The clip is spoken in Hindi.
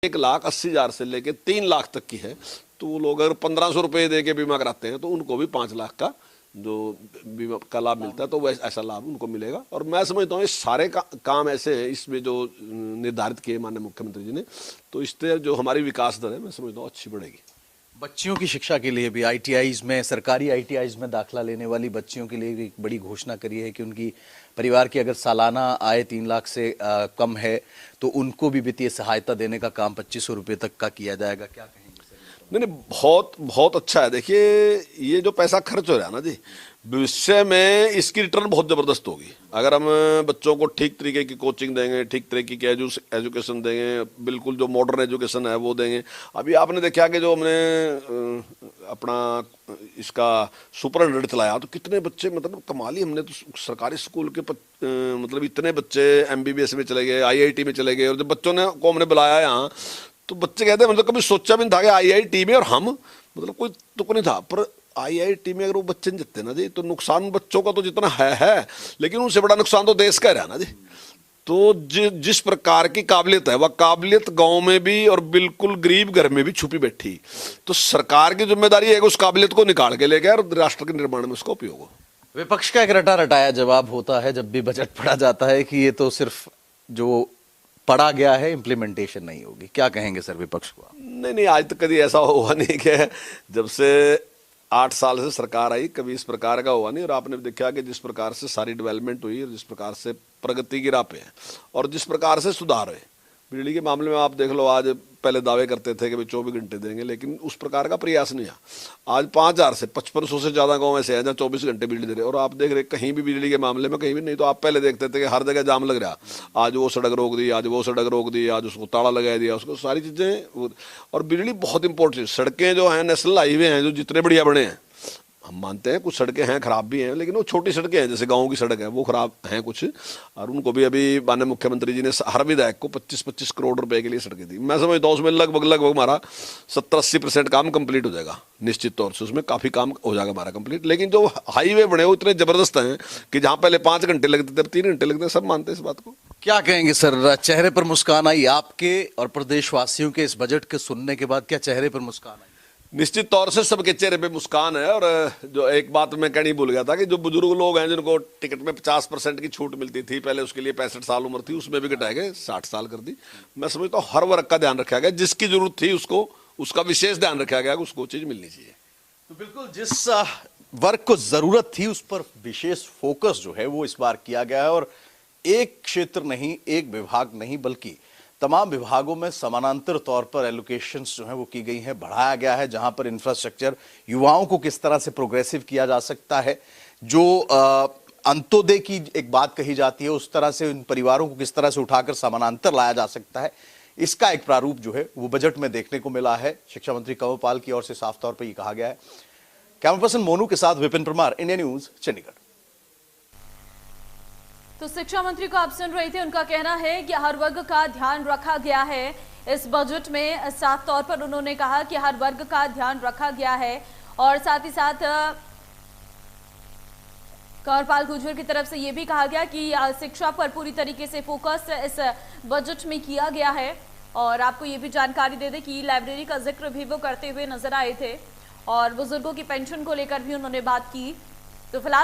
1,80,000 से लेके 3 लाख तक की है। तो वो लोग अगर 1,500 रुपये दे के बीमा कराते हैं तो उनको भी 5 लाख का जो बीमा का लाभ मिलता है, तो वैसा ऐसा लाभ उनको मिलेगा। और मैं समझता हूँ ये सारे काम ऐसे हैं इसमें जो निर्धारित किए माननीय मुख्यमंत्री जी ने, तो इससे जो हमारी विकास दर है मैं समझता हूँ अच्छी बढ़ेगी। बच्चियों की शिक्षा के लिए भी आईटीआईज में, सरकारी आईटीआईज में दाखिला लेने वाली बच्चियों के लिए भी एक बड़ी घोषणा करी है कि उनकी परिवार की अगर सालाना आय 3 लाख से कम है तो उनको भी वित्तीय सहायता देने का काम 2,500 रुपये तक का किया जाएगा। क्या कहेंगे सर? नहीं, बहुत बहुत अच्छा है। देखिए ये जो पैसा खर्च हो रहा है ना जी, भविष्य में इसकी रिटर्न बहुत ज़बरदस्त होगी। अगर हम बच्चों को ठीक तरीके की कोचिंग देंगे, ठीक तरीके की एजुकेशन देंगे, बिल्कुल जो मॉडर्न एजुकेशन है वो देंगे। अभी आपने देखा कि जो हमने अपना इसका सुपर 100 चलाया तो कितने बच्चे, मतलब कमाल ही, हमने तो सरकारी स्कूल के मतलब इतने बच्चे MBBS में चले गए, IIT में चले गए। और जब बच्चों ने को हमने बुलाया यहाँ तो बच्चे कहते हैं मतलब कभी सोचा भी नहीं था कि IIT में, और हम मतलब कोई तुक नहीं था, पर IIT में अगर वो बच्चे नहीं जाते ना जी तो नुकसान बच्चों का तो जितना है, लेकिन उनसे बड़ा नुकसान तो देश का है ना जी। तो जिस प्रकार की काबिलियत है वह काबिलियत गांव में भी और बिल्कुल गरीब घर में भी छुपी बैठी, तो सरकार की जिम्मेदारी है कि उस काबिलियत को निकाल के लेके और राष्ट्र के निर्माण में उसका उपयोग हो। विपक्ष का एक रटा रटाया जवाब होता है जब भी बजट पढ़ा जाता है कि ये तो सिर्फ जो पढ़ा गया है, इम्प्लीमेंटेशन नहीं होगी। क्या कहेंगे सर विपक्ष को? नहीं, आज तक कभी ऐसा हुआ नहीं कि जब से 8 साल से सरकार आई कभी इस प्रकार का हुआ नहीं। और आपने देखा कि जिस प्रकार से सारी डेवलपमेंट हुई और जिस प्रकार से प्रगति की राह पे है और जिस प्रकार से सुधार है बिजली के मामले में, आप देख लो आज पहले दावे करते थे कि भाई 24 घंटे देंगे, लेकिन उस प्रकार का प्रयास नहीं है। आज 5,000 से 5500 से ज़्यादा गाँव ऐसे हैं जहाँ 24 घंटे बिजली दे रहे। और आप देख रहे कहीं भी बिजली के मामले में कहीं भी नहीं, तो आप पहले देखते थे कि हर जगह जाम लग रहा, आज वो सड़क रोक दी, आज वो सड़क रोक दी, आज उसको ताला लगा दिया, उसको सारी चीज़ें। और बिजली बहुत इंपॉर्टेंट, सड़कें जो हैं नेशनल हाईवे हैं जो जितने बढ़िया बने हैं, हम मानते हैं कुछ सड़कें हैं खराब भी हैं, लेकिन वो छोटी सड़कें हैं जैसे गांव की सड़क है वो खराब हैं कुछ, और उनको भी अभी माननीय मुख्यमंत्री जी ने हर विधायक को 25-25 करोड़ रुपए के लिए सड़कें दी। मैं समझता हूँ उसमें लगभग हमारा 70-80% काम कंप्लीट हो जाएगा, निश्चित तौर से उसमें काफ़ी काम हो जाएगा हमारा कंप्लीट। लेकिन जो हाईवे बने वो इतने ज़बरदस्त हैं कि जहाँ पहले 5 घंटे लगते थे अब 3 घंटे लगते हैं, सब मानते हैं इस बात को। क्या कहेंगे सर, चेहरे पर मुस्कान आई आपके और प्रदेशवासियों के इस बजट के सुनने के बाद? क्या चेहरे पर मुस्कान आई? निश्चित तौर से सबके चेहरे पे मुस्कान है। और जो एक बात मैं कहनी भूल गया था कि जो बुजुर्ग लोग हैं जिनको टिकट में 50% की छूट मिलती थी पहले, उसके लिए 65 साल उम्र थी, उसमें भी घटाया गया 60 साल कर दी। मैं समझता हूँ हर वर्ग का ध्यान रखा गया, जिसकी जरूरत थी उसको उसका विशेष ध्यान रखा गया कि उसको चीज मिलनी चाहिए। तो बिल्कुल जिस वर्ग को जरूरत थी उस पर विशेष फोकस जो है वो इस बार किया गया है। और एक क्षेत्र नहीं, एक विभाग नहीं, बल्कि तमाम विभागों में समानांतर तौर पर एलोकेशंस जो है वो की गई हैं, बढ़ाया गया है। जहां पर इंफ्रास्ट्रक्चर, युवाओं को किस तरह से प्रोग्रेसिव किया जा सकता है, जो अंत्योदय की एक बात कही जाती है उस तरह से उन परिवारों को किस तरह से उठाकर समानांतर लाया जा सकता है, इसका एक प्रारूप जो है वो बजट में देखने को मिला है। शिक्षा मंत्री कंवर पाल की ओर से साफ तौर पर यह कहा गया है। कैमरा पर्सन मोनू के साथ विपिन परमार, इंडिया न्यूज, चंडीगढ़। तो शिक्षा मंत्री को आप सुन रहे थे, उनका कहना है कि हर वर्ग का ध्यान रखा गया है इस बजट में। साफ तौर पर उन्होंने कहा कि हर वर्ग का ध्यान रखा गया है। और साथ ही साथ कंवरपाल गुर्जर की तरफ से यह भी कहा गया कि शिक्षा पर पूरी तरीके से फोकस इस बजट में किया गया है। और आपको ये भी जानकारी दे दें कि लाइब्रेरी का जिक्र भी वो करते हुए नजर आए थे और बुजुर्गों की पेंशन को लेकर भी उन्होंने बात की। तो फिलहाल